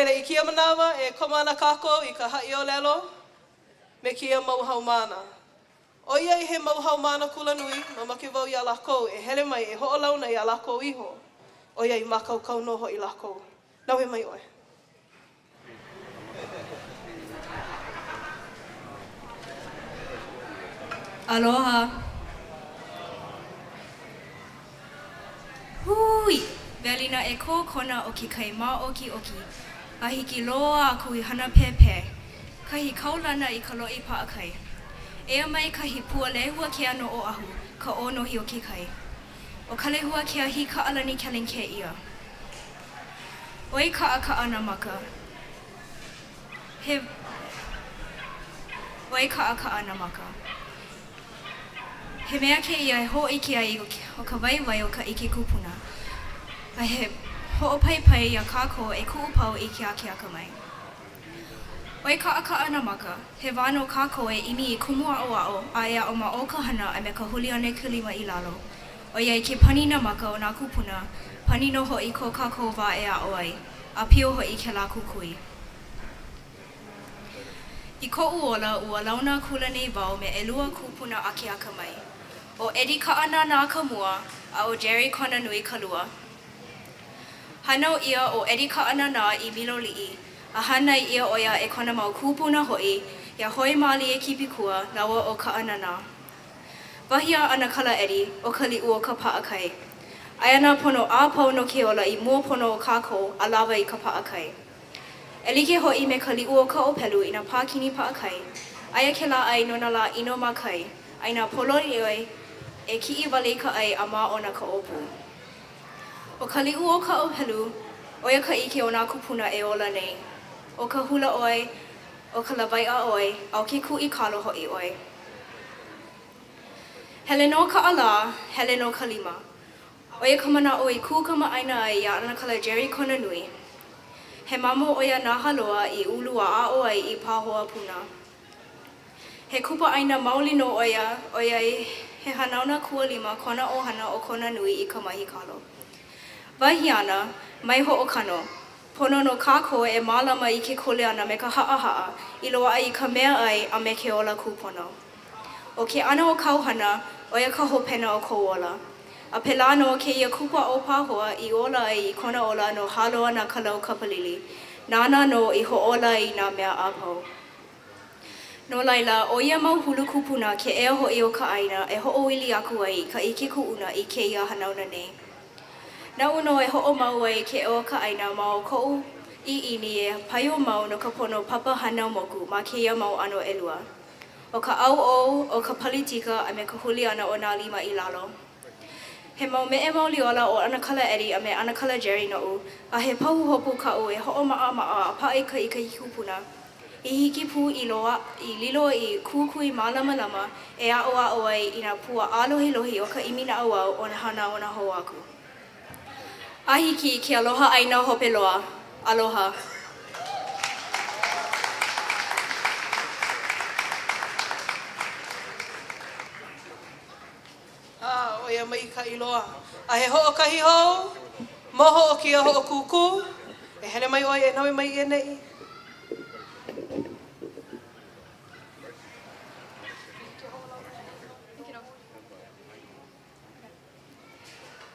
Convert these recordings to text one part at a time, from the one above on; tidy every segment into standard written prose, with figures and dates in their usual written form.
I kia manawa e komana kako I ka haʻi o lelo me kia mau haumana. O ia I he mau haumana kula nui, mamake wau ia lako e hele mai e hoʻolauna ia lako iho. O ia I makaukau no hoʻi lako. Nau he mai oe. Aloha. Hui! Velina e ko kona o ki kai mā oki oki. A hiki loa aku I hana pepe. Kahi kaulana I ka loʻi paʻakai. Ea mai kahi pua lehua ke ano o ahu, ka ono hi o ki kai. O ka lehua ke ahi ka alani kelenke ia. Oi ka aka ana maka. Oi ka aka ana maka. He mea ke ia e hoʻiki ai o ka waiwai o ka ike kupuna. A he hoʻopaipai ia kāko e kuʻupau I ke aka mai. Oi ka aka ana maka, he wāno kāko e imi I kumua o a ea o ma o ka hana a me ka huli ane kulima I lalo. O ia ke panina maka o nā kupuna, panino hoʻi ko kāko wā ea o ai, a pio hoʻi ke lā kukui. I koʻu ola ua launa kula nei wau me ʻelua kupuna ake aka mai. O Edi ka ana nā ka mua, a o Jerry kona nui ka lua. Hanau ia o Edi ka ana nā I miloliʻi, a hanai ia o ia e kona mau kupuna hoʻi, ia hoi mali e kipikua lawa o ka ana nā. Wahia ana kala Edi o ka liʻu o ka paʻakai. Aia nā pono a pau no ke ola I mua pono o kākou a lawa I ka paʻakai. E like hoʻi me ka liʻu o ka ʻōpelu I nā pākini paʻakai. Aia ke lā ai no nā lā ino mākai, ai nā pololi oi e kiʻi wale ka ai a mā ona ka ʻōpu. O ka liʻu o ka ʻōpelu, oia ka ike o nā kupuna e ola nei. O ka hula oi, o ka lawaiʻa oi, au ke kuʻi kalo hoʻi oi. Hele no ka ala, hele no ka lima. Oia ka manaʻo I kūkama Aina ai ia ana kala Jerry kona nui. He mamo oia nā haloa I ulu a o ai I pāhoa puna. He kupa Aina mauli no oia he hanauna kua lima kona ohana o kona nui I ka mahi kalo. Wahi ana, mai hoʻokano, pono no kāko e mālama I ke kole ana me ka haʻahaʻa I loa ai I ka mea ai a me ke ola kūpono. O ke ana o kauhana, oia ka hopena o kou ola. A pela no ke ia kupa o pāhoa I ola ai I kona ola no halo ana ka lau kapalili. Nana no I hoʻola I nā mea apau. No laila, o ia mau hulu kupuna ke ea hoʻi o ka Aina e hoʻoili aku ai ka ike kuʻuna I ke ia hanauna nei. Na uno e hoʻomau ai ke o ka Aina ma o koʻu ʻiʻini e pai o mau no ka pono papa hanau moku ma ke ia mau ano ʻelua. O ka au o ka palitika a me ka huli ana o nā lima I lalo. He mau meʻe mauliola o ana kala Edi a me ana kala Jerry noʻu, a he pahuhopu kaʻu e hoʻomaʻamaʻa a paʻi ka ika kupuna. I hiki pū I lilo I kūkui mālama e aʻo ai I nā pua alohilohi o ka imina auau o na hana o na Hoʻākū. A hiki ke aloha Aina hope loa. Aloha. Oia mai ka iloa. A he hoʻokahi hou, moho o kia hoʻokūkū, e hele mai oi e nawe mai I nei.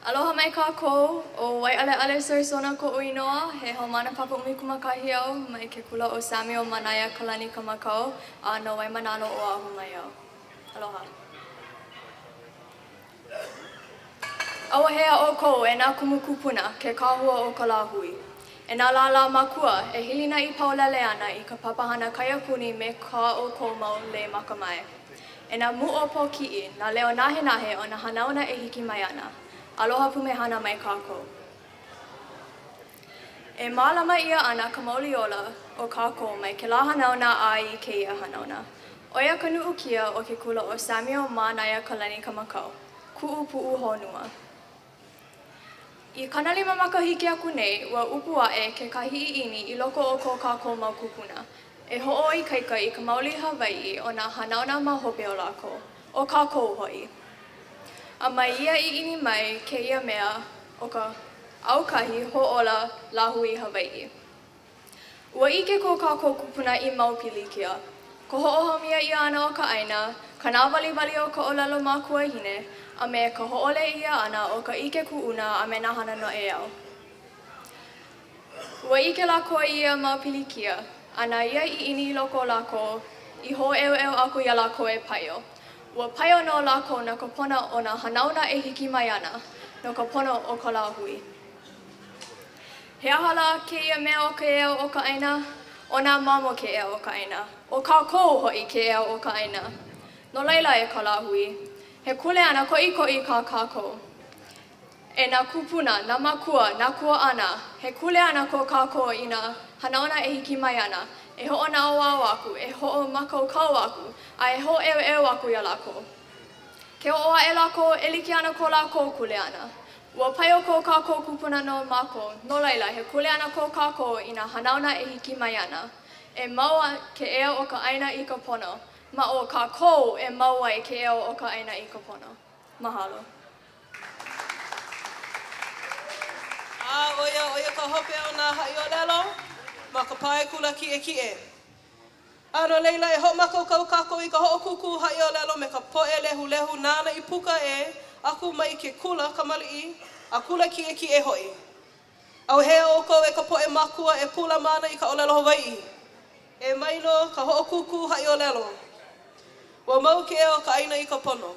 Aloha mai kākou, o waiʻaleʻale sorisona koʻu inoa, he haumana papa umi kumakahi au mai ke kula o Samuel Manaia Kalani Kamakau, a no wai manano o ahu mai au. Aloha. Auahea o kou e nā kumu kupuna ke kāhua o ka lāhui. E nā lālā makua e hilina I paulele ana I ka papahana kaiapuni me ka o kou mau le makamai. E nā muʻopo kiʻi, nā leo nahe o nā hanauna e hiki mai ana. Aloha pumehana mai kākou. E mālama ia ana ka mauliola o kākou mai ke lā hanauna a I ke ia hanauna. Oia ka nuʻukia o ke kula o Samuel Manaia Kalani Kamakau, kuʻu puʻu honua. I kanalima makahiki aku nei, ua upu aʻe ke kahiʻiʻini I loko o ko kākou mau kupuna. E hoʻoikaika I ka mauli Hawaiʻi o nā hanauna ma hope o lākou, o kākou hoʻi. A mai ia iʻini mai ke ia mea o ka aukahi hoʻola Lā Hoʻihoʻi Hawaiʻi. Ua ike ko kākou kupuna I mau pilikia. Ko hoʻohomia ia ana o ka ʻaina, ka nāwaliwali o ka ʻōlelo mākuahine, a me ka hoʻole ia ana o ka ike kuʻuna a me nā hana no e au. Ua ike lako ia mau pilikia, ana ia I ini loko lako, I hoʻeoeo aku ia lako e paio. Ua paio no lako na ka pona o na hanauna e hiki mai ana, no ka pono o ka lā hui. He ahala ke ia mea o ka ea o ka ʻaina, o nā mamo ke ea o ka ʻaina, o kākou hoʻi ke ea o ka ʻaina. No laila e ka lā hui, he kule ana koʻikoʻi ka kākou. E nā kupuna, nā makua, nā kua ana, he kule ana ko kākou I nā hanauna e hiki mai ana, e hoʻonaʻauao aku, e hoʻomakaukau aku, a e hoʻeoeo aku ia lako. Ke oa e lako, e like ana ko lako kule ana. Ua paio ko kākou kupuna no mako, no laila, he kule ana ko kākou I nā hanauna e hiki mai ana. E maua ke ea o ka ʻaina I ka pono, ma o kākou e maua I ke ea o ka ʻaina I ka pono. Mahalo. Oia ka hope o nā haʻi ʻōlelo, ma ka pae kula kiʻe. No leila e hoʻomakaukau kākou I ka hoʻokūkū haʻi ʻōlelo me ka poʻe lehulehu nāna I puka e aku mai ke kula ka maliʻi, a kula kiʻe hoʻi. Au hea o kou e ka poʻe makua e pula mana I ka ʻōlelo Hawaiʻi. E mailo ka hoʻokūkū haʻi ʻōlelo. Ua mau ke ea o ka ʻaina I ka pono.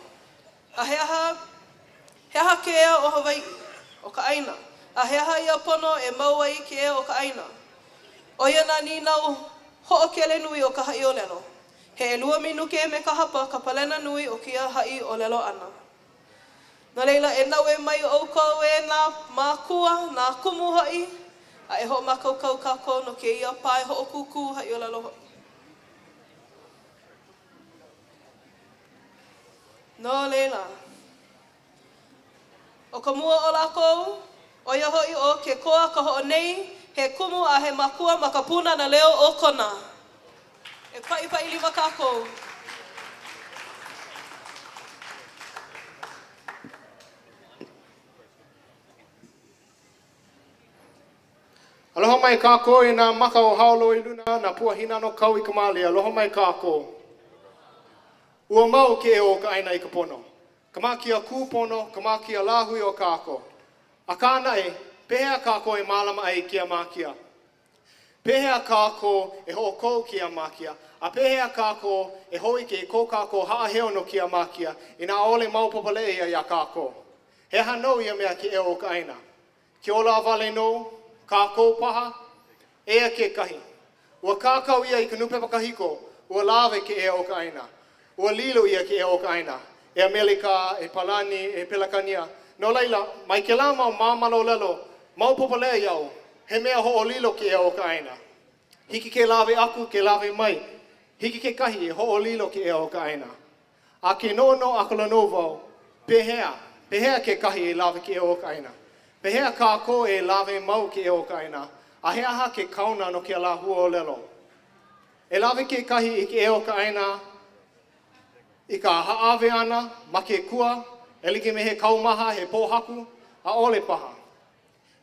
A he aha ke ea o Hawaiʻi, o ka ʻaina. A he aha ia pono e mau ai ke ea o ka ʻaina. O ia nā ninau hoʻokele nui o ka haʻi ʻōlelo. He 2 minuke me ka hapa ka palena nui o kia haʻi ʻōlelo ana. No leila e nau e mai o kou e nā mākua, nā kumu haʻi, a e hoʻomakaukau kākou no ke ia pae hoʻokūkū haʻi ʻōlelo hoʻi. No leila. O ka mua o lākou, o ia hoʻi o ke koa ka hoʻonei, he kumu a he makua ma ka puna na leo o kona. E paʻipaʻi liwa kākou. Aloha mai kākou I nā maka o haolo I luna nā puahina no kau I ka mali. Aloha mai kākou. Ua mau ke e o ka ʻaina I ka pono. Ka mākia kūpono, ka mākia lāhui o kākou. A kānai, pehea kākou e mālama ai kia mākia. Pehea kākou e hoʻokou kia mākia. A pehea kākou e hoi ke ko kākou haʻaheo no kia mākia. I nā ʻole maupapale ia kākou. He hanau ia mea ke e o ka ʻaina. Ke ola wale nou. Kākou paha, ea ke kahi. Ua kākau ia I ka nupepa kahiko, ua lawe ke ea o ka ʻaina. Ua lilo ia ke ea o ka ʻaina. E Amerika, e Palani, e Pelakania. No laila, mai ke la mau māmalo lelo, mau popolea iau, he mea hoʻolilo ke ea o ka ʻaina. Hiki ke lawe aku, ke lawe mai. Hiki ke kahi, e hoʻolilo ke ea o ka ʻaina. A ke no akalano wau, pehea ke kahi e lawe ke ea o ka ʻaina. Pehea kākou e lawe mau ke e o ka ʻaina, a he aha ke kauna no ke lāhua o lelo. E lawe ke kahi I ke e o ka ʻaina, I ka haʻawe ana, ma ke kua, e like me he kaumaha, he pōhaku, a ʻole paha.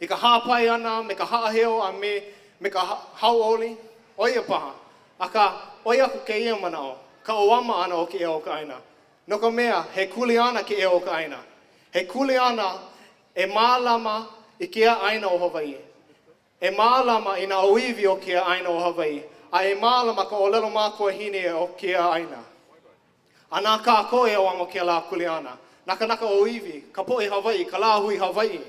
I ka hāpai ana, me ka haʻaheo, a me ka hauoli, oia paha. A ka oia aku ke ia manaʻo, ka oama ana o ke e o ka ʻaina. No ka mea, he kule ana ke e o ka ʻaina. He kule ana, e mālama I kia ʻaina o Hawaiʻi. E mālama I nā oiwi o kia ʻaina o Hawaiʻi. A e mālama ka ʻōlelo mākuahine o kia ʻaina. A nā kākou e o amo kia lā kuleana. Naka o iwi, ka poʻe Hawaiʻi, ka lāhui Hawaiʻi.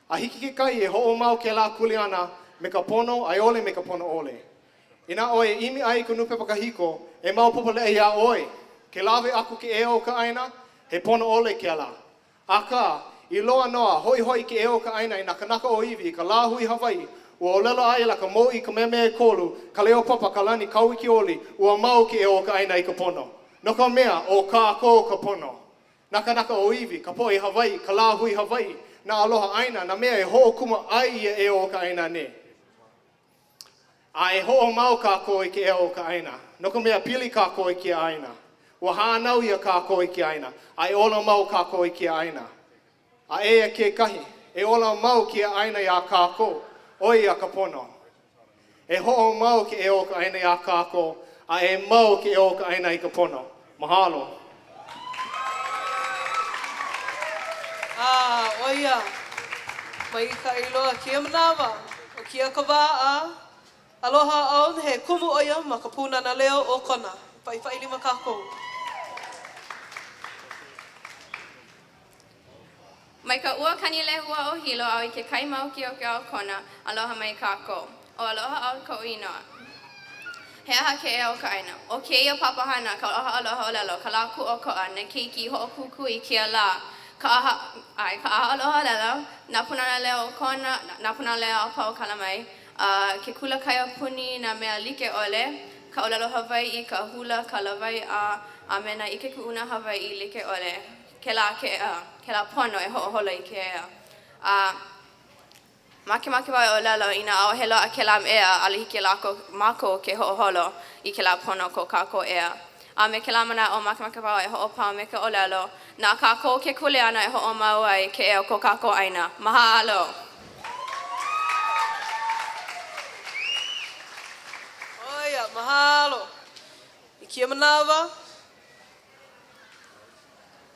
A hiki ke kai e hoʻomau kia lā kuleana me ka pono, ai ole me ka pono ole. Ina oe imi ai ka nupepa kahiko, e mau popole ia oe. Ke lawe aku ke e o ka ʻaina, he pono ole kia lā. Aka, I loa noa, hoi ke e o ka ʻaina I naka o iwi, ka lāhui Hawaiʻi, ua ʻōlelo ai la ka Mōʻī Kamehameha III, ka leo papa ka lani Kauikeaouli, ua mau ke e o ka ʻaina I ka pono. No ka mea, o kākou ka pono. Naka o iwi, ka poʻe Hawaiʻi, ka lāhui Hawaiʻi, na aloha Aina, na mea e hoʻokuma ai ia e o ka ʻaina ne. A e hoʻomau kākou I ke e o ka ʻaina. No ka mea pili kākou I ke ʻaina. Ua hānau ia kākou I ke ʻaina. A e ola mau kākou I ke ʻaina. A ea ke kahi, e ola mau ki a ʻaina ia kākou, o ia ka pono. E ho'o mau ke e o ka aina ia kākou, a e mau ke e o ka aina I Ka Pono. Mahalo. Oia. Mai ka iloa kia manawa. O kia ka wā aloha au he kumu oia ma ka pūnana leo o kona. Pai lima kākou. Mai ka ua kani lehua o hilo au I ke kai mau ki o ke au kona, aloha mai kākou. O aloha au ka ʻŌina. He aha ke e o ka aina. O ke ia papahana ka aloha ʻŌlelo, ka lā Kuokoa, ne keiki hoʻokūkū I kia lā. Ka aha aloha ʻŌlelo, nā punana leo o kona, nā punana leo o pau kala mai. Ke kula kaya puni na mea like ʻole, ka ʻŌlelo Hawaiʻi, ka hula, ka lawai a mena I ke kuʻuna Hawaiʻi like ʻole. Ke lā pono e hoʻoholo I ke ea. Make wai o lelo ina au helo a ke lam ea ali ke lako mako ke hoʻoholo I ke lā pono ko kākou ea. A me ke la mana o make wai e hoʻopau me ke o lelo. Nā kākou ke kuleana e hoʻomau ai ke ea ko kākou Aina. Mahalo. Oia, mahalo. I kia manawa.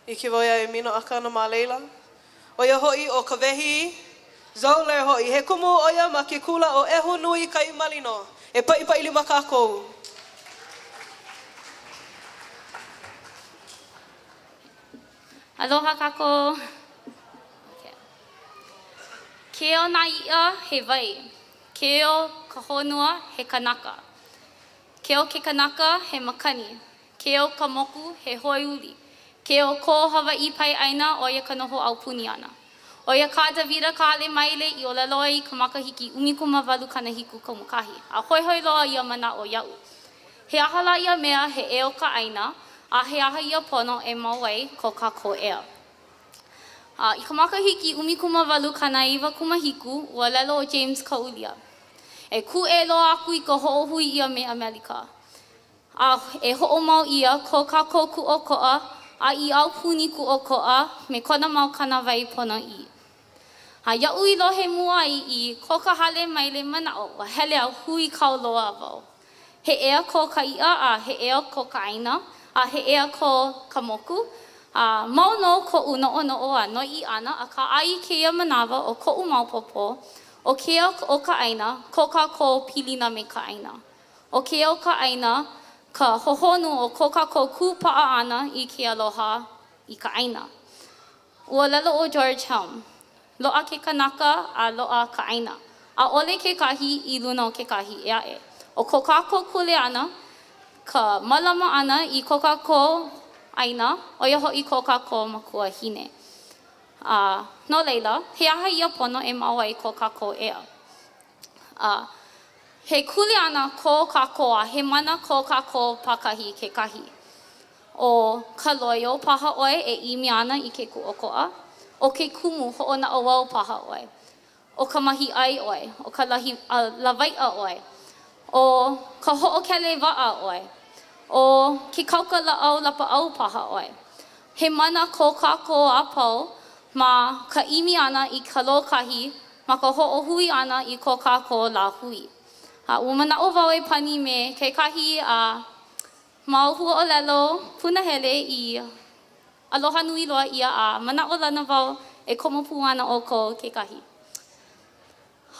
I ke wai ai mino aka na māleila. Oia hoʻi o ka wehi. Zaule hoʻi. He kumu oia ma ke kula o ehu nui kai malino. E pai lima kākou. Aloha kākou. Ke o nā ia he wai. Ke o ka honua he kanaka. Ke o ke kanaka he makani. Ke o ka moku he hoiuli. Ke o Ko Hawaiʻi Pae Aina o ia ka noho au puni ana. O ia ka Davida ka ale maile I o lelo ai ka makahiki 18 kanahiku komukahi. A hoi loa ia manaʻo iaʻu. He aha la ia mea he e o ka Aina, a he aha ia pono e mau ai ko kākou ea. I ka makahiki 18 kanaiwa kumahiku ua lelo o James Kaulia. E ku e loa aku I ka hoʻohui ia me Amerika. A e hoʻomau ia ko kākou Kuokoa, a I au puni Kuokoa me kona mau kanawai pono I. Iaʻu I lohe mua I ko ka hale maile manaʻo wa hele au hui kauloa wau. He ea ko ka ia a he ea ko ka Aina a he ea ko ka moku. Mau no koʻu noʻonoʻo a noi ana a ka ai keia manawa o koʻu maupopo o kea o ka Aina ko kākou pilina me ka Aina. O kea o ka Aina ka hohonu o ko kākou kūpaʻa ana I ke aloha I ka Aina. Ua lelo o Georgetown. Loa ke kanaka a loa ka Aina. A ʻole ke kahi I luna o ke kahi ea e. O ko kākou kuleana, ka malama ana I ko kākou Aina, o ia hoʻi ko kākou makua hine. No leila, he aha ia pono e mau ai ko kākou ea. He kuleana ko kākou a he mana ko kākou pakahi ke kahi. O ka loyo paha ʻoe e imi ana I ke kuokoa. O ke kumu hoʻonaʻo wau paha ʻoe. O ka mahi ai ʻoe, o ka lawaiʻa ʻoe. O ka hoʻokele waʻa ʻoe. O ke kauka laʻau lapaʻau paha ʻoe. He mana ko kākou a pau ma ka imi ana I ka lokahi ma ka hoʻohui ana I ko kākou lā hui. Ua manaʻo wau e pani me ke kahi mau hua ʻŌlelo punahele I aloha nui loa ia a manaʻo lana wau e komopu ana o ko ke kahi.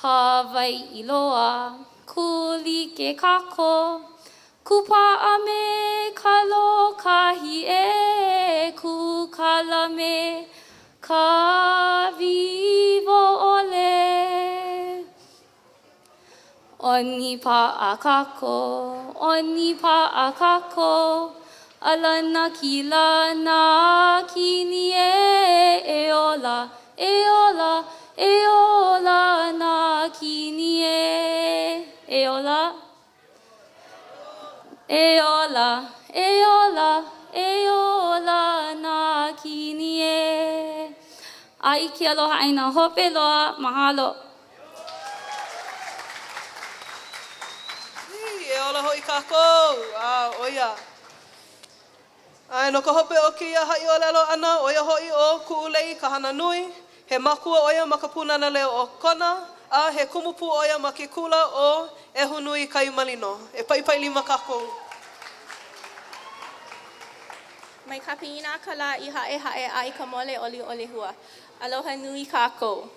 Hawaiʻi loa, kuli ke kako, kupaʻa me ka lokahi e kūkala me ka vivo ʻole. Oni paʻa kako, alana kila na kini e ola na kini e ola na kini e. Ai ke aloha Aina, hope loa, mahalo. E ola hoʻi kākou. Oia. Ai no ka hope o kia haʻi o lelo ana, oia hoʻi o kuʻulei ka hana nui. He makua oia ma ka punana leo o kona, a he kumupu oia ma ke kula o e hunui kai malino. E paipai lima kākou. Mai ka piina ka la I hae I ka mole oli ole hua. Aloha nui kākou.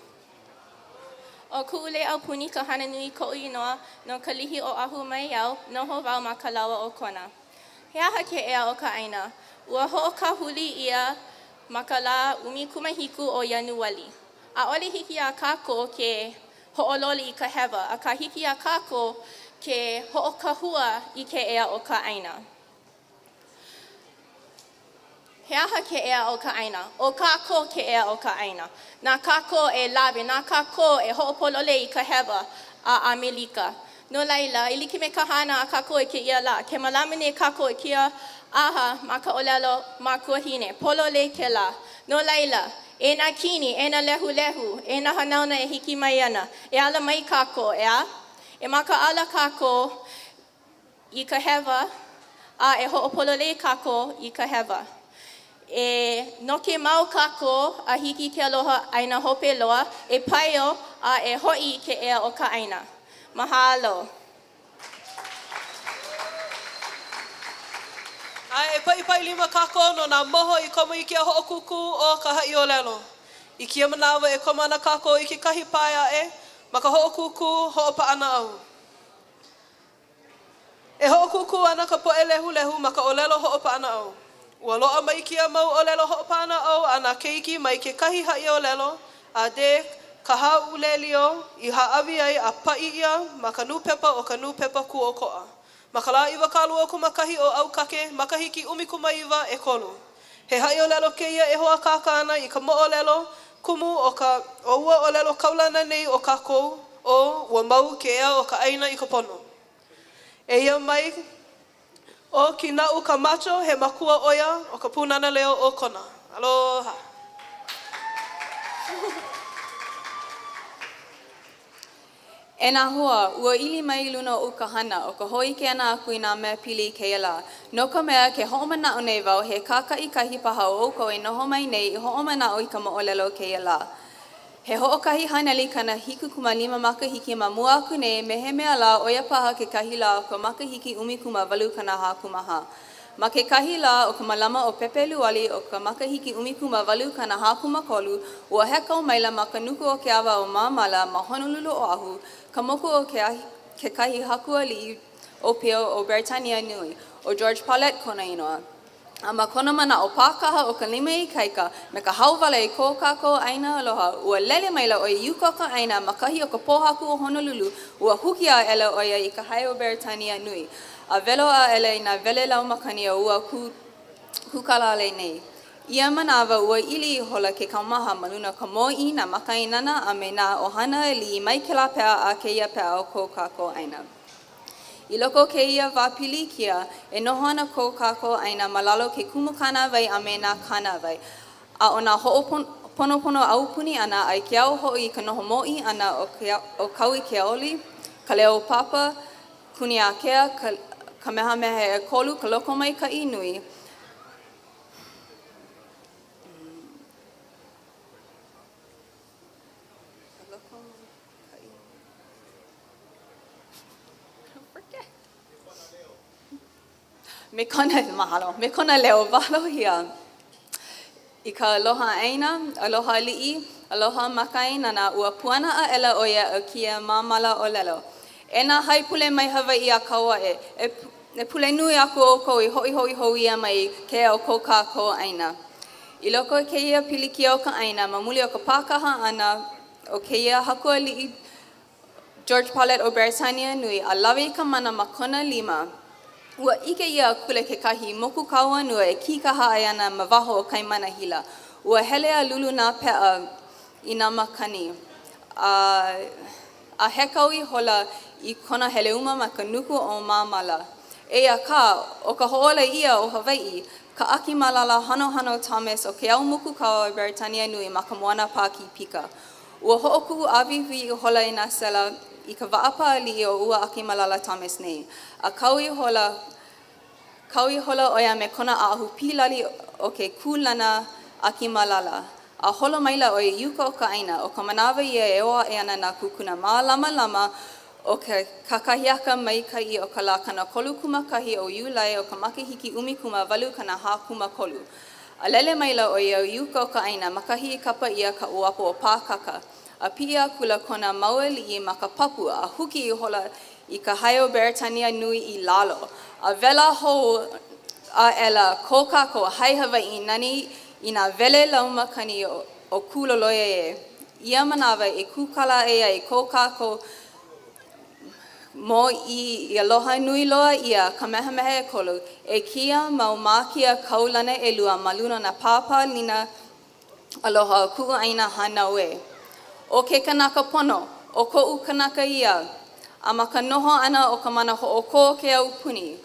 O kuule au puni ka hana nui ko inoa no ka lihi o ahu mai au noho wau ma ka lawa o kona. He aha ke ea o ka aina. Ua hoʻokahuli ia ma ka la umikumahiku o Ianuali. A ole hiki a kākou ke hoʻololi I ka hewa. A ka hiki a kākou ke hoʻokahua I ke ea o ka aina. He aha ke ea o ka aina. O kākou ke ea o ka aina. Nā kākou e lawe, nā kākou e hoʻopolole I ka hewa a Amerika. No laila, I like me ka hana a kākou e ke ia la. Ke malamine kākou e kia ʻaha ma ka ʻōlelo ma kuahine. Polole ke la. No laila, e nā kini, e nā lehulehu, e nā hanauna e hiki mai ana. E ala mai kākou, ea? E maka ala kākou I ka hewa, a e hoʻopolole kākou I ka hewa. E noke mau kākou a hiki ke aloha Aina hope loa, e paio a e hoʻi ke ea o ka Aina. Mahalo. Ai e paipai lima kākou no nā moho I komo I kia hoʻokūkū o ka haʻi o lelo. I kia manawa e koma ana kākou I ke kahi paia e, ma ka hoʻokūkū hoʻopaʻana au. E hoʻokūkū ana ka poʻe lehulehu ma ka ʻōlelo hoʻopaʻana au. Ua loa mai kia mau ʻōlelo hoʻopaʻana au ana keiki mai ke kahi haʻi o lelo, a de ka haʻulelio I haʻawi ai a paʻi ia ma ka Nupepa o ka Nupepa Kuokoa. Ma ka lā iwa kālua kumakahi o ʻaukake makahiki ʻumikumaʻiwa e kolu. He haʻi o lelo keia e Hoʻākāka ana I ka moʻo lelo kumu o ua ʻōlelo kaulana nei o kākou o ua mau ke ea o ka Aina I Ka Pono. E ia mai o ki naʻu ka macho he makua oia o ka punana leo o kona. Aloha. E nā hoa, ua ili mai luna o ka hana o ka hoike ana aku I nā mea pili keia la. No ka mea ke hoʻomanaʻo nei wau he kākaʻi kahi paha o oko e noho mai nei I hoʻomanaʻo I ka moʻolelo keia la. He hoʻokahi haneli kana hikukuma 5 makahiki ma mua aku nei me he mea la oia paha ke kahi la o ka makahiki 18 kana hakumaha. Ma ke kahi la o ka malama o Pepe Luali o ka makahiki 18 kana hakumakolu ua hekau maila ma ka nuku o ke awa o Māmala ma Honolulu o Ahu ka moku o ke kahi hakuali o Pio o Britannia Nui o George Paulette kona inoa. A ma kona mana o pākaha o ka 5 I kaika me ka hauwale I ko kākou Aina aloha ua lele maila o I uka ka Aina ma kahi o ka pōhaku o Honolulu ua huki a ele oia I ka hae o Britannia Nui. A velo a ele I nā vele lau makani o ua kūkala le nei. Ia manawa ua ili hola ke kaumaha maluna ka mōʻī na makainana a me nā ohana li mai ke la pea a keia pea o ko kākou Aina. I loko keia wāpili kia e noho ana ko kākou Aina malalo ke kumukana vai a me nā kana vai. A o nā hoʻoponopono aupuni ana ai ke au hoʻi ka noho mōʻī ana o Kauikeaouli, ka leo papa, kuni a kea, ka mehameha e kolu, ka loko mai ka inui. Me kona leo walo hia. I ka aloha Aina, aloha liʻi, aloha makaina na ua puana a ela oia o kia māmala o lelo. E nā haipule mai Hawaiʻi a kaua e pule nui aku o kou I hoʻihoʻi ia mai ke o ko kākou Aina. I loko keia pilikia o ka Aina, ma muli o ka pākaha ana o keia hakua liʻi George Paulette o Britannia Nui a lawe I ka mana ma kona 5. Ua ike ia kule ke kahi moku kaua nua e kikaha ai ana ma waho o kaimana hila. Ua hele a lulu nā pea I nā makani. A hekau I hola I kona heleuma ma ka nuku o Māmala. Eia ka, o ka hoʻola ia o Hawaiʻi, ka aki malala hano Thomas o ke au muku kaua o Britannia Nui ma ka moana pā ki pika. Ua hoʻokū awiwi I hola I nā sela I ka waapa ali'i o ua aki malala Thomas nei. A kau I hola oia me kona ahu pilali o ke kūlana aki malala. A holo maila o iuka o ka ʻaina o ka manawa ia e oa e ana nā kūkuna mālama lama o ke kakahiaka maikai o ka lā kana kolu kumakahi o Iulai o ka makahiki umikuma walu kana hākuma kolu. A lele maila o ia iuka o ka ʻaina makahi I kapa ia ka uapo o pākaka. A pia kula kona mauali I maka papu a huki I hola I ka haio Beretania nui I lalo. A vela hou a ela kōkāko hai Hawaiʻi nani I nā vele laumakani o kūloloia e. Ia manawa e kūkala e ai kōkāko mo I aloha nui loa ia Kamehameha III e kia mau mākia kaulana e lua maluna na pāpā lina aloha ku'u Aina hanau e. O ke kanaka pono, o ko'u kanaka ia, a maka noho ana o ka mana ho'oko ke au puni,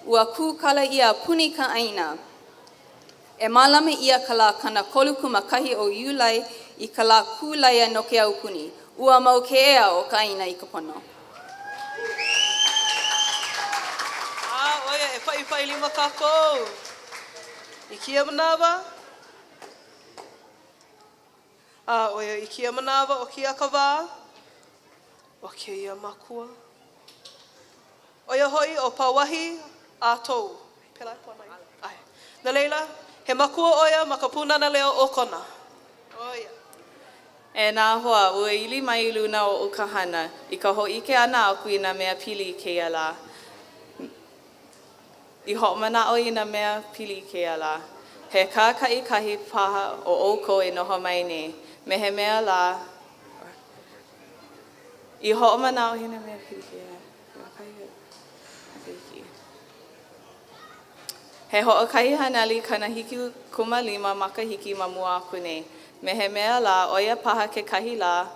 ua kūkala ia puni ka Aina. E malama ia ka lā kana koluku makahi o Iulai I ka lā kūlaia no ke au puni, ua mau ke ea o ka Aina I ka pono. Oia, e pai lima kākou. I kia manawa. Oia, I kia manawa o kia ka wā. O kia ia makua. Oia hoi o pawahi a tou. Pela e pōnai. Ai. Na leila, he makua oia ma ka punana leo o kona. Oia. E nā hoa, ua ili mai luna o ukahana, I ka hoʻike ana aku I nā mea pili I keia lā. I hoʻomanaʻo I nā mea pili I keia lā. He kākai kahi paha o oko e noho mai nei. Me he mea lā. I hoʻomanaʻo I nā mea pili I keia lā. He hoʻokahi hanali kana hiki kumalima makahiki ma mua aku nei. Me he mea lā, oia paha ke kahi lā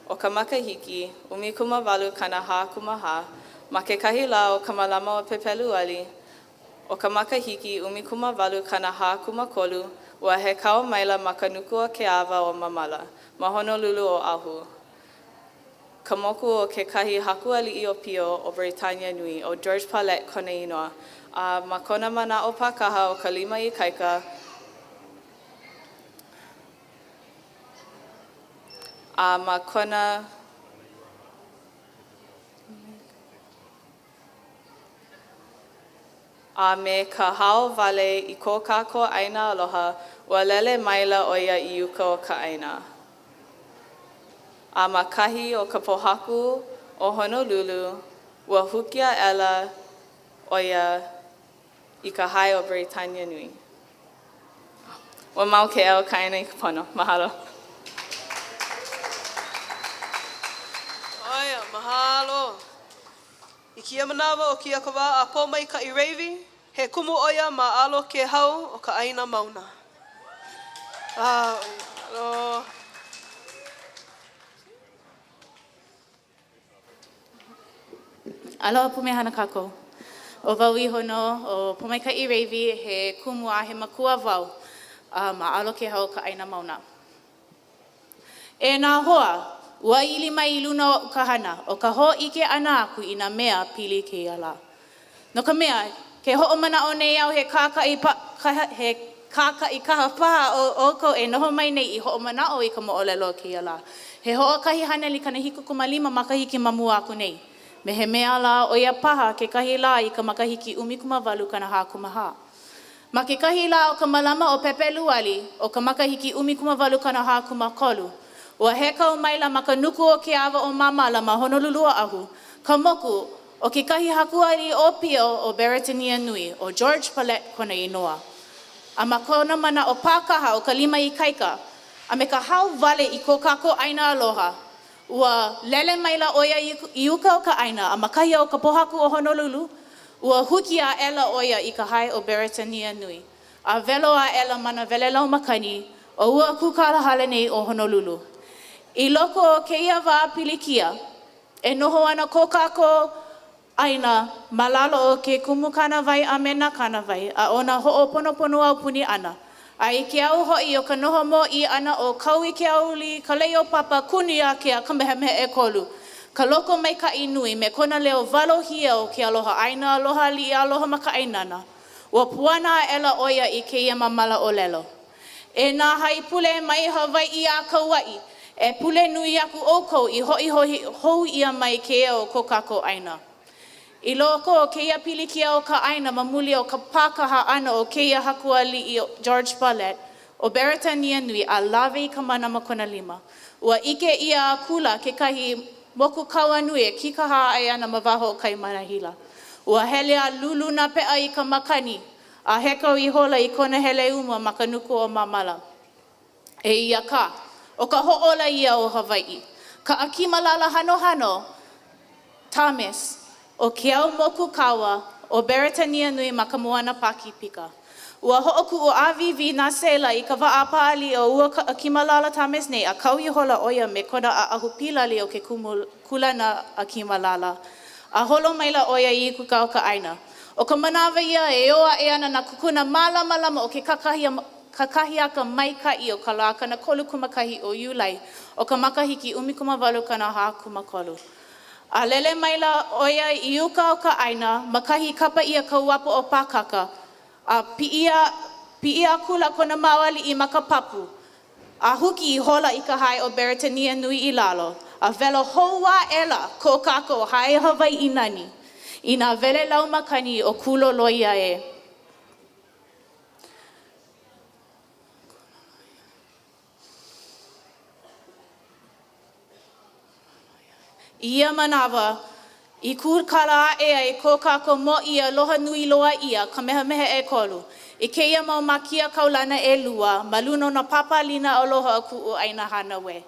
o ka makahiki, ʻumikumawalu kana hākumaha, ma ke kahi lā o ka malama o pepelu ali, o ka makahiki, ʻumikumawalu kana hākumakolu, ua he kao maila ma ka nuku o ke awa o mamala, ma Honolulu o Ahu. Ka moku o ke kahi hakualiʻi o pio o Britannia Nui, o George Paulette kona inoa, a ma kona manaʻo pakaha o ka lima I kaika, a ma kona a me ka hao wale I ko kāko Aina aloha ua lele maila o ia I uka o ka Aina. A ma kahi o ka pohaku o Honolulu ua hukia ela o ia I ka hai o Britannia Nui. Ua mau ke eo ka Aina I ka pono. Mahalo. Oia, mahalo. I kia manawa o kia ka wā a pō mai ka ireiwi, he kumu oia ma alo ke hau o ka Aina mauna. Oia, alo. Aloha pumehana kākou. O wau iho no, o pōmai ka ireiwi, he kumu a he makua wau ma alo ke hau ka Aina mauna. E nā hoa, ua ili mai I luna o ka hana, o ka hoʻike ana aku I nā mea pili keia lā. No ka mea, ke hoʻomanaʻo nei au he kākai kaha paha o oko e noho mai nei I hoʻomanaʻo I ka moʻolelo keia lā. He hoʻokahi haneli kana hikukumalima makahiki mamua aku nei. Me he mea lā o ia paha ke kahi lā I ka makahiki ʻumikumawalu kana hākumaha. Ma ke kahi lā o ka malama o pepelu ali o ka makahiki ʻumikumawalu kana hākumakolu. Ua he kau maila ma ka nuku o ke awa o mamala ma Honolulu o Ahu, ka moku o ke kahi hakuari o pio o Beretania Nui o George Paulette kona inoa. A ma kona mana o pākaha o ka lima I kaika, a me ka hau wale I ko kāko Aina aloha. Ua lele maila oia I uka o ka Aina, a makahi o ka pohaku o Honolulu, ua hukia ela oia I ka hai o Beretania Nui. A velo a ela mana velelau makani o ua kūkala hale nei o Honolulu. I loko o keia wā pilikia, e noho ana ko kāko Aina malalo o ke kumu kanawai a mena kanawai, a ona ho'oponopono au puni ana. A I ke au hoi o ka noho mo I ana o Kauikeaouli, ka leo papa kuni a ke a Kamehameha III. Ka loko mai ka inui me kona leo walohia o ke aloha Aina, aloha li aloha maka ainana. Ua puana ela oia I keia mamala o lelo. E nā hai pule mai Hawaiʻi a Kauai, e pule nui aku ʻoukou I hoʻihoʻi ia mai ke ea o ko kākou ʻaina. I loko o keia pilikia o ka ʻaina ma muli o ka pākaha ʻana o keia hakualiʻi o George Paulette, o Beretania Nui a lawe I ka mana ma kona lima. Ua ike ia a kula kekahi moku kaua nui e kikaha ai ana ma waho o kai manahila. Ua hele a luluna pea I ka makani, a hekau I hola I kona hele uma ma ka nuku o mamala. E ia ka, o ka hoʻola ia o Hawaiʻi. Ka akimalala hano, Thomas, o Keau Moku Kawa, o Beretania Nui ma ka moana paki pika. Ua hoʻoku o avivi nā sela I ka wa'apali o ua akimalala Thomas nei a kau I hola oia me kona a ahu pilali o ke kulana akimalala. A holo maila oia I kukao ka ʻaina. O ka manawa ia e oa e ana na kukuna malama o ke kakahiaka maikaʻi o ka lā kana kolu kumakahi o Iulai o ka makahiki 18 kana hākumakolu. A lele maila oia I uka o ka ʻaina, makahi kapa ia ka uapo o pākaka, a piia kula kona mawali I makapapu, a huki I hola I ka hae o Beretania Nui I lalo, a velo houa ela ko kako hae Hawaiʻi nani, I nā vele lau makani o kulo loia e. Ia manawa, I kūkala ea e ko kako moʻi aloha nui loa ia Kamehameha III. I keia mau mākia kaulana e lua, maluno na papalina aloha kuʻu Aina hana we.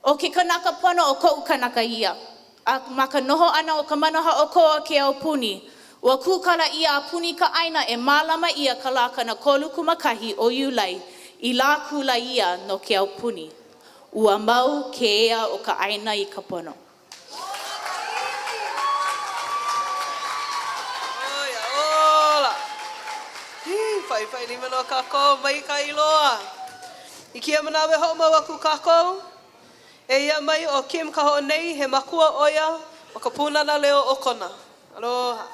O ke kanaka pono o koʻu kanaka ia. A ma ka noho ana o ka manaha o koa ke au puni. Ua kūkala ia a puni ka Aina e mālama ia ka lā kana kolu kumakahi o Iulai. I lā kula ia no ke au puni. Ua mau ke ea o ka Aina I ka pono. Whai ni mano kākou, mai ka iloa. I kia manawe ho mau aku kākou. E ia mai o Kim ka ho nei he makua oia o ka pūnana leo o kona. Aloha.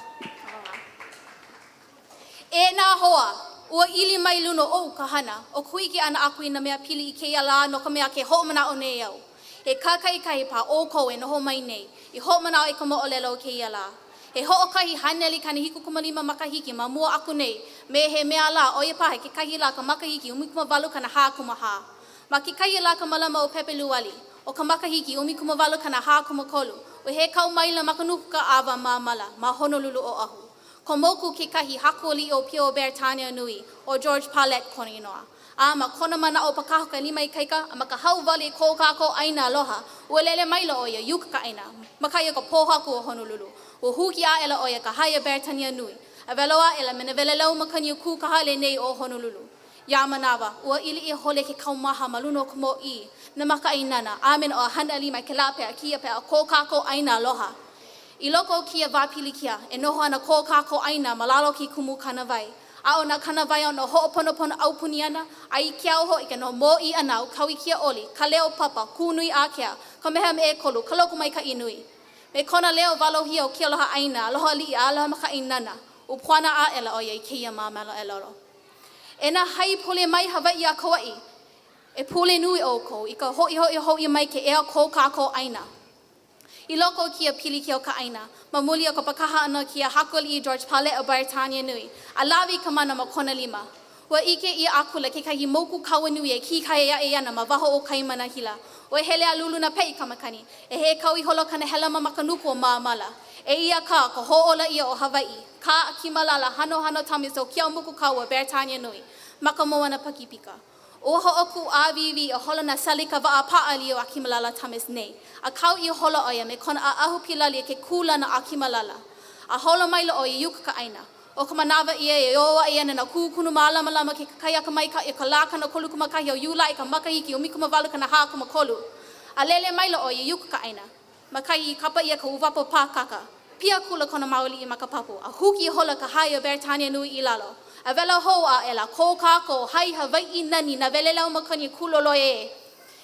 E nā hoa, ua ili mai luno o ka hana, o kuiki ana aku I na mea pili I keia lā no ka mea ke hoʻomanaʻo nei au. He kākai kahi pā o kou e noho mai nei, I hoʻomanaʻo I ka moʻolelo o keia lā. He hoʻokahi haneli kani hiku kumalima makahiki ma mua aku nei, me he mea lā oia pahe ke kahi lā ka makahiki 18 kana hākumaha. Ma ke kahi lā ka malama o Pepeluali, o ka makahiki 18 kana hākumakolu, o he kau maila makanuku ka awa mamala, ma Honolulu o ahu. Ko moku ke kahi hakuali o Pio Beretania Nui, o George Paulette kona inoa. A ma kona mana o pakaho ka lima I kaika, a ma ka hau wale ko kākou Aina aloha, ua lele maila oia yuka ka Aina, ma kaya ka pōhaku o Honolulu. Ua huki a ela oia ka haia Beretania Nui, a veloa ela mena velelau makani o kūkahale nei o Honolulu. Ia manawa, ua ili I hole ke kaumaha maluna o Ka Mōʻī, na maka ainana, amena o hana lima ke la pea kia pea ko kākou Aina aloha. I loko kia wāpili kia, e noho ana ko kākou Aina malalo ki kumu kanawai. A o na kanawai o no hoʻoponopono aupuni ana, a I kia oho I ka no Mōʻī ana o Kauikeaouli, ka leo papa, kūnui a kia, ka Kamehameha III, ka loko mai ka inui. Me kona leo walohia o kia aloha Aina, aloha li'i a aloha maka inana, u puana a ela o ia I keia māmala e lolo. E nā hai pule mai Hawaiʻi a Kauai, e pule nui o kou, I ka hoʻihoʻi mai ke ea ko kākou Aina. I loko kia pili kia o ka Aina, ma muli o ka pakaha ana kia hakoli I George Paulette o Beretania Nui, a lawi ka mana ma kona lima. Ua ike I akula ke kahi moku kaua nui e ki kai e ana ma waho o kai manahila. Ua hele a luluna pei ka makani, e he kau I holo kana hela ma makanuku o māmala. E ia ka hoʻola ia o Hawaiʻi, ka akimalala hano tamis o kia muku kaua Beretania Nui, maka moana pakipika. O hoʻoku avivi o hola na sali ka waa paali o akimalala tamis nei. A kau I hola oia me kona a ahu pilali ke kūlana akimalala. A hola maila oia yuka ka Aina. O ka manawa ia e oa ia na kūkunu mālama ke kakaiaka mai ka I ka lā kana koluku makahi o Iulai ka makahiki o 18 kana hākumakolu. A lele maila oia yuka ka Aina. Makai I kapa ia ka uwapo pākaka. Pia kula kona maoli I makapapu. A huki hola ka hai o Beretania Nui I lalo. A vela hoa ela ko kākou hai Hawaiʻi nani na velelau makani kulolo e.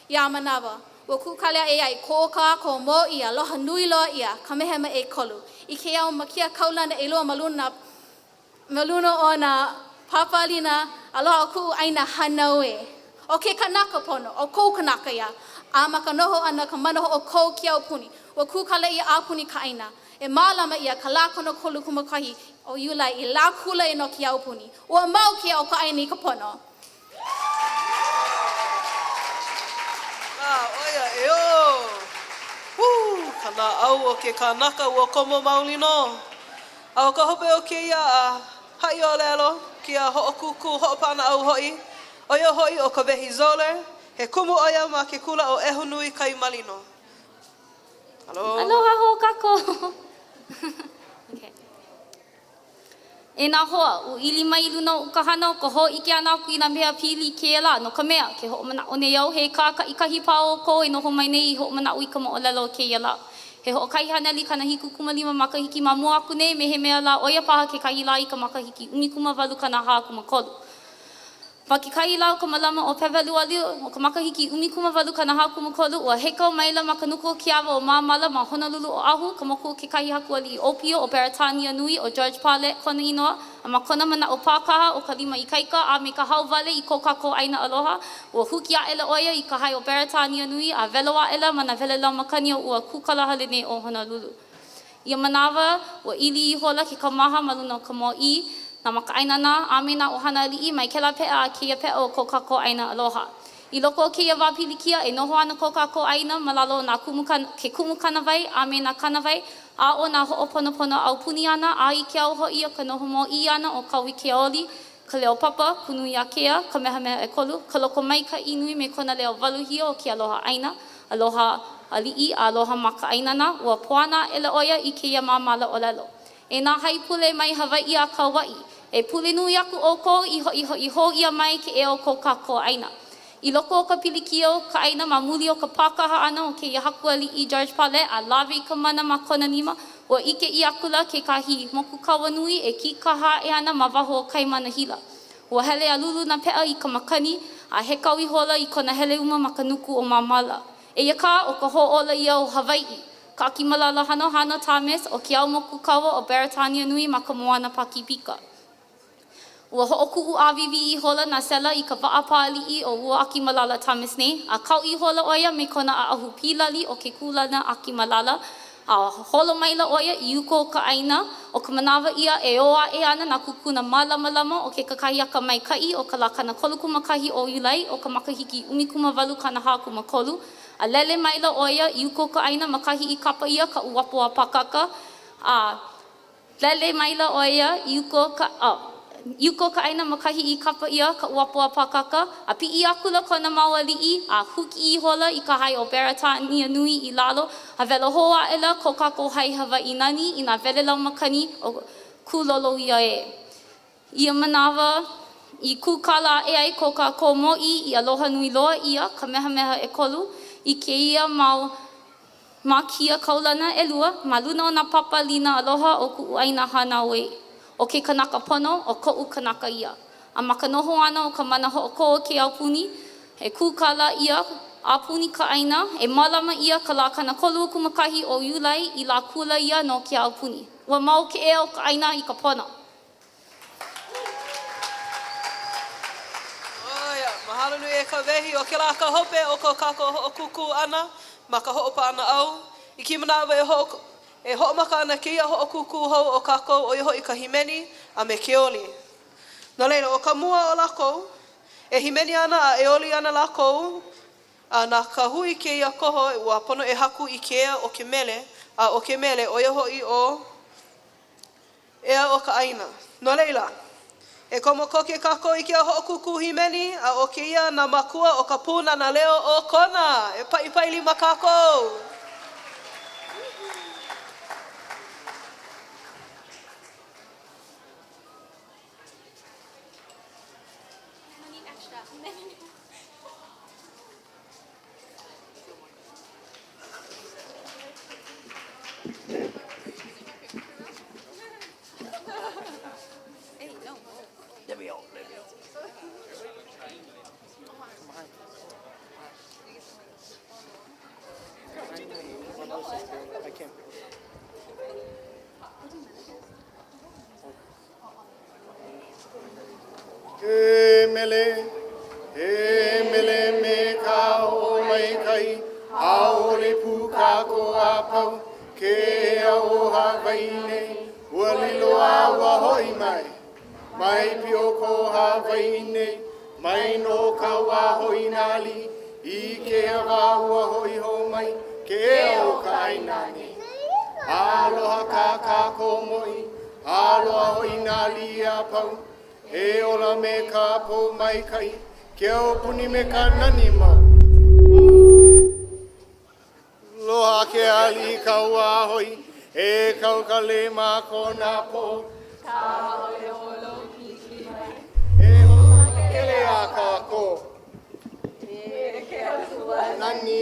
Ia manawa, ua kūkala e ai ko kākou Mōʻī aloha nui loa ia Kamehameha III. I ke au makia kaulana e loa maluna o na papalina Aloha ku aina hanau e. O ke kanaka pono, o kou kanaka ia. A maka noho ana ka manoho o kou ki au puni. Ua kūkala ia a puni ka aina. E mālama ia ka lā kono kolu kumakahi o Iulai i lā kula e no ki au puni. Ua mau kia o ka aina I ka pono. Oia e o. Kana au o ke kanaka ua komo mauli no. A o ka hope o ke ia a hai o lelo kia hoʻokūkū hoʻopana au hoi. Oia hoi o ka wehi zole. He kumu oia ma ke kula o ehu nui kai malino. Aloha. Aloha hoʻākāka. Okay. E nā hoa, u ili mai luna o ka hana o ka ho ike ana aku I nā mea pili ke la no ka mea ke hoʻomanaʻo nei au he kāka I kahi pāo ko e noho mai nei I hoʻomanaʻo I ka moʻolelo ke ia la. He hoʻokahi haneli kana hiku kumalima makahiki ma mua aku nei me he mea la oia paha ke kahi la I ka makahiki 18 kana hā kumakolu. Ma ke kahi lau ka malama o pepelua liu o ka makahiki 18 kana hā kumakolu ua hekau maila ma ka nuku o kiawa o māmala ma Honolulu o Ahu ka moku o ke kahi hakuali I Opio o Beretania Nui o George Palet kona inoa a ma kona mana o pākaha o ka lima ikaika a me ka hau wale I ko kako Aina Aloha ua huki a ele oia I ka hai o Beretania Nui a velo a ele ma na vele lau makani o ua kūkala halene o Honolulu. Ia manawa ua ili I hola ke kamaha ma luna o Ka Mōʻī Nā maka Aina nā, ame nā ohana li'i mai kela pea a kia pea o ko kako Aina Aloha. I loko o kia wāpilikia e noho ana ko kako Aina ma lalo nā ke kumu kanawai, ame nā kanawai, a o nā hoʻoponopono au puni ana, a I ke au ho'i o ka noho mōʻī ana o Kauikeaouli, ka leo papa, kunu ia kea, Kamehameha III, ka loko mai ka inui me kona leo waluhia o ke Aloha Aina, Aloha ali'i, a Aloha maka Aina nā, ua poana ele oia I keia māmala o lelo. E nā hai pule mai Hawaiʻi a Kauaiʻi. E pule nui aku o ko I hoʻihoʻi ho ia mai ke e o ko kako Aina. I loko o ka pilikio ka Aina ma muli o ka pākaha ana o ke ia hakuali I George Palet a lawe I ka mana ma kona nima ua ike I akula ke kahi moku kawa nui e ki kaha e ana ma waho o kaimana hila. Ua hele a lulu na pea I ka makani a he kau I hola I kona hele uma ma ka nuku o mamala. E ia ka o ka hoʻola ia o Hawaiʻi. Ka aki malala hano Thomas o ke au moku kawa o Beretania Nui ma ka moana Pakipika. Ua hoʻokū awiwi I hola nā sela I ka waʻapāli'i o ua aki malala Thomas nei. A kau I hola oia me kona a ahu pilali o ke kūlana aki malala. A holo maila oia I uko ka Aina o ka manawa ia e oa e ana nā kukuna malamalama o ke kakahi aka mai kai o ka lakana kolukumakahi o Iulai o ka makahiki 18 kana hā kumakolu. A lele maila oia I uko ka Aina makahi I kapa ia ka uapo a pakaka. A lele maila oia I uko ka Aina makahi I kapa ia ka uapo a pakaka. A pi'i akula kona maua li'i a huki I hola I ka hai o Beretania Nui I lalo. A velo hoa ela ko kako hai Hawaiʻi nani I nā vele lau makani o kūlolo ia e. Ia manawa I kūkala e ai ko ka Ko Mōʻī I aloha nui loa ia Kamehameha III. I keia mau mākia kaulana ma luna o nā papa lina aloha o kuʻu aina hānau e. O ke kanaka pono o koʻu kanaka ia. A maka noho ana o ka mana hoʻoko o ke au puni, e kūkala ia a puni ka Aina, e malama ia ka lā kana kolukumakahi o Iulai I lā kula ia no ke au puni. Ua mau ke e o ka Aina I ka pono. Mahalo nui e ka wehi o ke lā ka hope o ko kako hoʻokūkū ana ma ka hoʻopa ana au. I ki manawa e hoʻomaka ana ke ia hoʻokūkū hou o kako o iho I ka himeni a me ke oli. No leila o ka mua o lako e himeni ana a e oli ana lako a na ka hui ke ia koho ua pono e haku I ke ea o ke mele a o ke mele o iho I o ea o ka Aina. No leila e komo koke kako I kia hoʻokūkū himeni a o ke ia na makua o ka puna na leo o kona. E paipaili ma kako. Ke mele me ka o mai kai, aole pu ka ko a pau, ke au Hawaiine, ua lilo a ua hoi mai. Mai pio ko Hawaiine, mai no ka wa hoi nali, I ke awa ua hoi ho mai, ke o ka Aina ni. Aloha ka ko moi, aloha hoi nali a pau, e ola me ka po mai kai, ke o puni me ka nani mau. Loha ke ali ka ua hoi, e kau ka le ma ko na po. E o kele a ka ko. Nani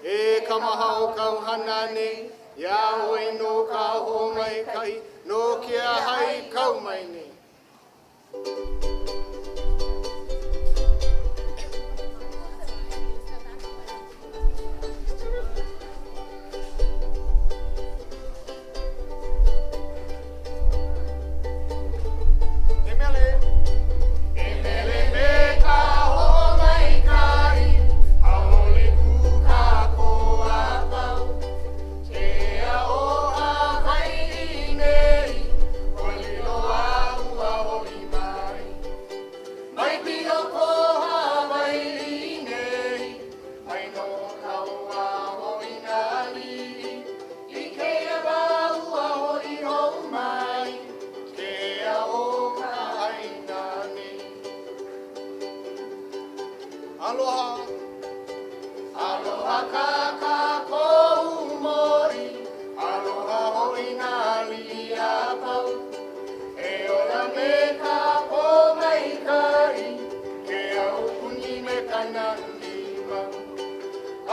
e ka maha o kau hanane, ia hoi no ka ho mai kai, no kia hai kau mai ne. Aloha, aloha kaka ko mori, aloha hoi nā li a pau, e ola me ka po mai kai, ke au puni me ka nani mau.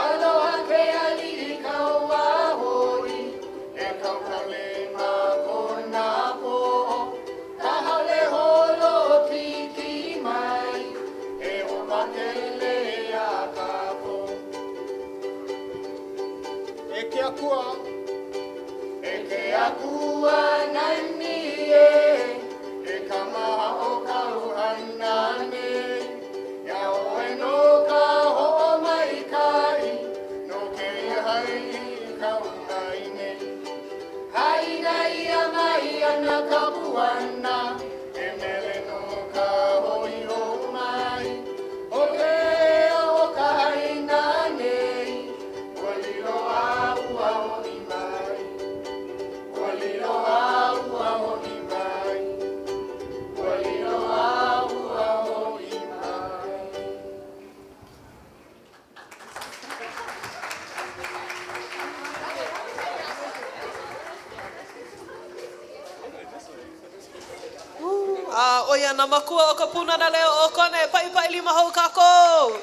Aloha ke ali I kau a hoi, e kau ka le ma ko nā po, ka hale holo piki mai, e o makele. Eke akua nani e ka maha o kau hanane, ia oe no ka ho mai kai, no ke hai kau naine. Haina ia mai ana ka puana, e mele no ka hoi ho mai, o ke o ka haina nei, ua lilo a ua hoi mai. Ua lilo a ua hoi mai. Ua lilo a ua hoi mai. Oia na makua o ka puna na leo o kone, pai lima hou kako.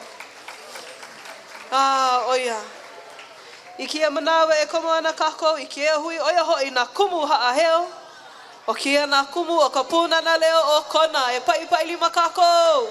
Oia. I kia manawa e komo ana kako, I kia hui, oia hoi na kumu haa heo. O kia na kumu o ka puna na leo o kona, e pai lima kako.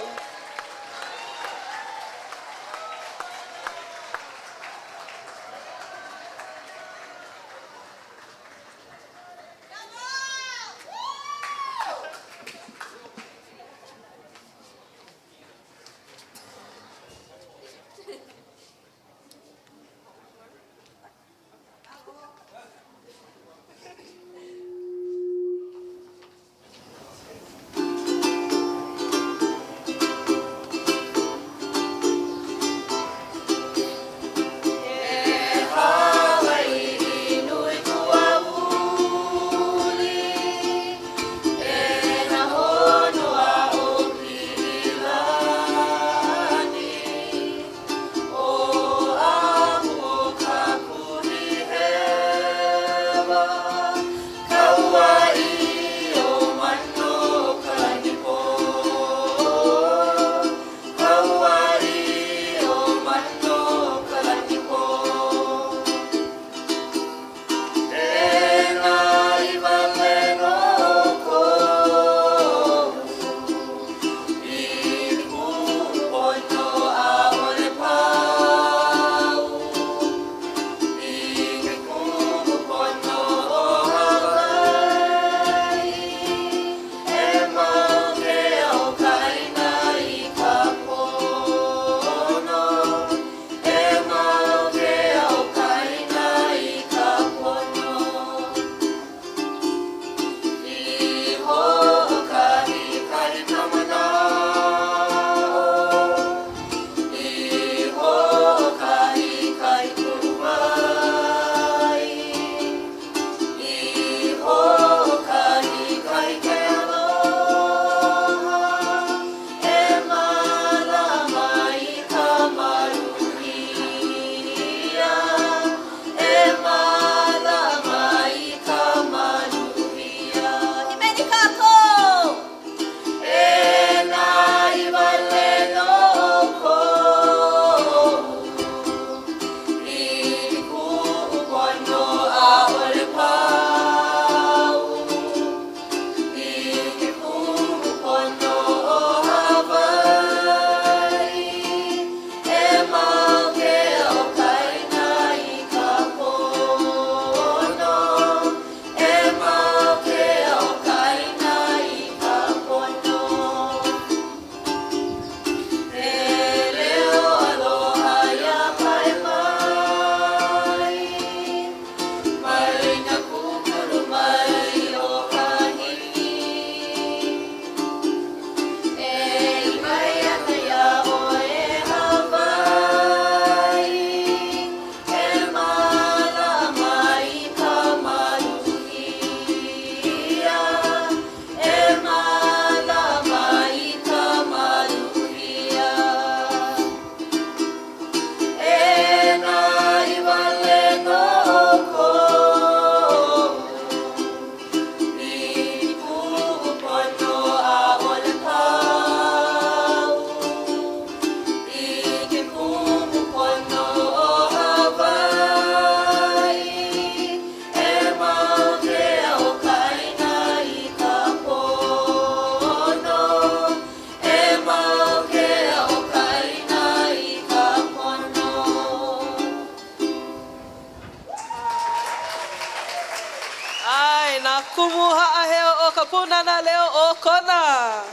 anae, nā kumu haʻaheo o ka punana leo o kona.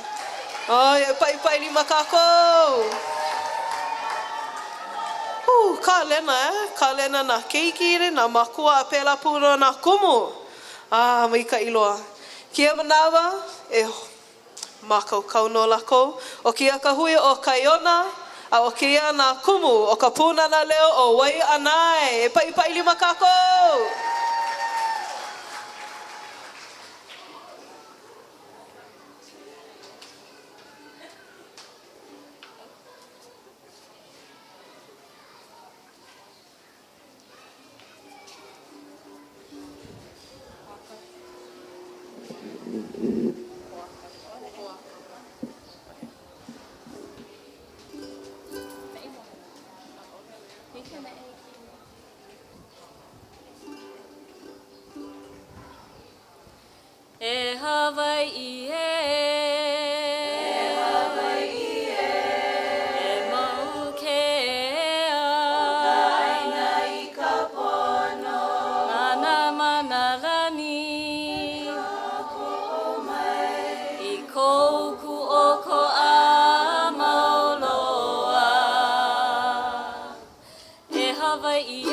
Oi, e pai lima kākou. Ka lena nā keikire, nā makua a pēla pūro nā kumu. Mai ka iloa. Kia manawa, e makaukau no lako. O kia ka hui o kaiona, a o kia nā kumu o ka punana leo o wai anae. E pai lima kākou. E Hawaiʻi e, e Moʻuke Ea, Aina I Ka Pono, Mana lani, I kou Kuokoa mauloa. E Hawaiʻi e,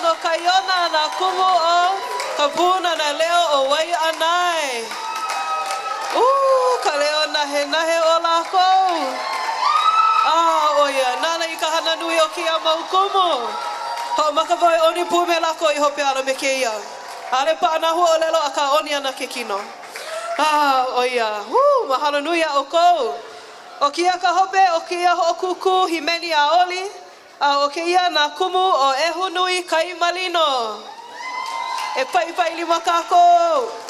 no kaiona nā kumu o ka punana leo o wai anae. Ka leo nahe o lākou. Oia, nana I ka hana nui o kia mau kumu. Ho makawai oni pū me lako I hope ala me keia. Ale pa ana hua o lelo a ka oni ana ke kino. Oia, mahalo nui a o kou. O kia ka hope o kia hoʻokūkū himeni a oli. A o keia nā kumu o ehu nui kai malino. E pai lima kākou.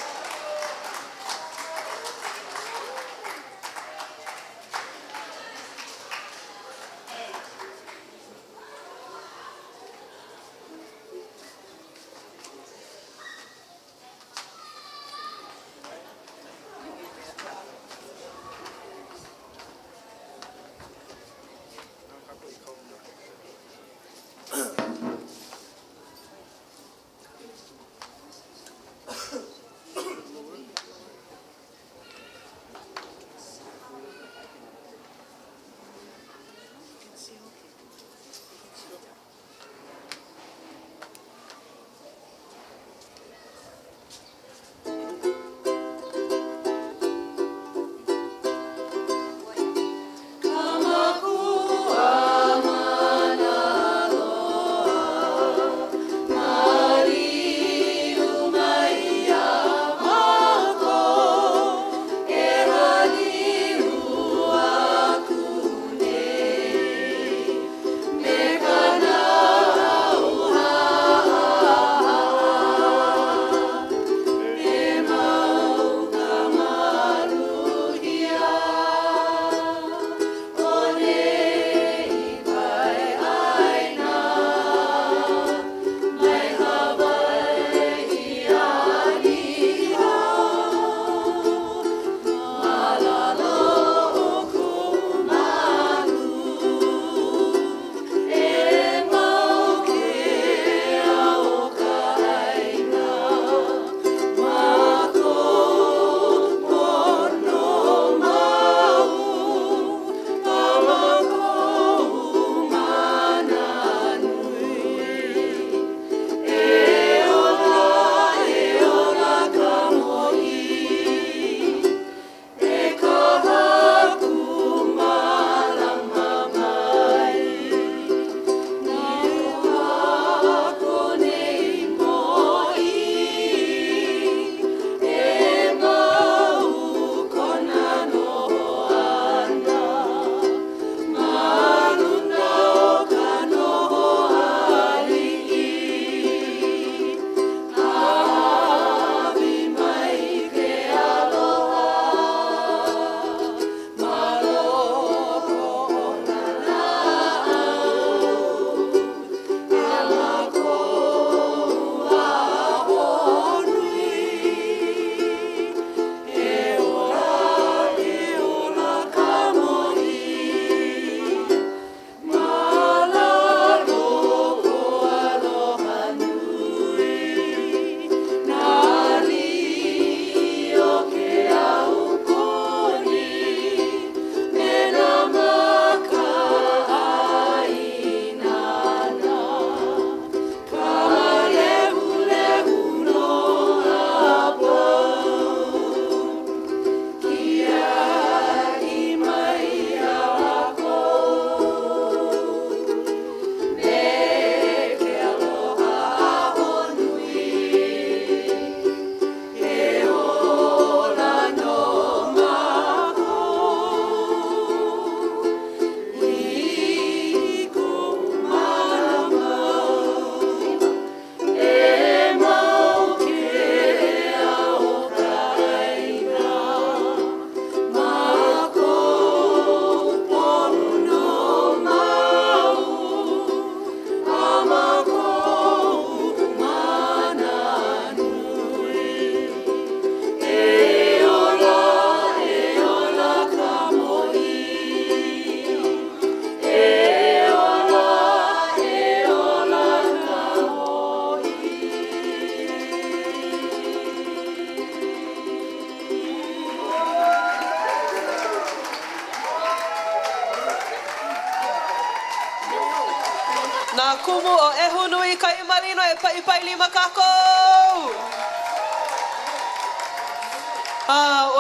Nā kumu o ehu nui ka imarino e pai lima kākou.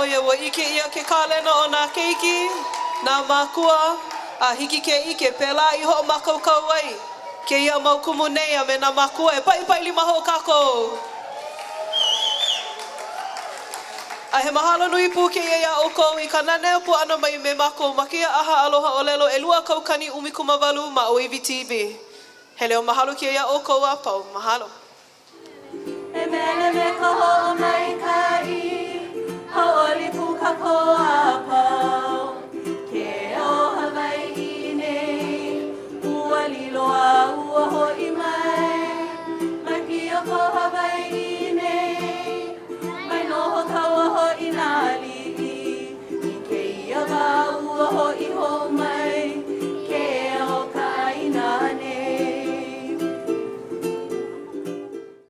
Oia, wa ike ia ke kālena o nā keiki, nā mākua, a hiki ke ike, pēlā I ho makaukau ai. Ke ia mau kumu nei a me nā mākua e pai lima ho kākou. A he mahalo nui pū ke ia o kou I ka nane pu ana mai me mākou mākia ʻaha aloha ʻŌlelo e lua kaukani ʻumikumawalu ma Oiwi TV. He leo mahalo ke ia o kou a pau. Mahalo. E mele me ka hoʻo mai kai, hauʻoli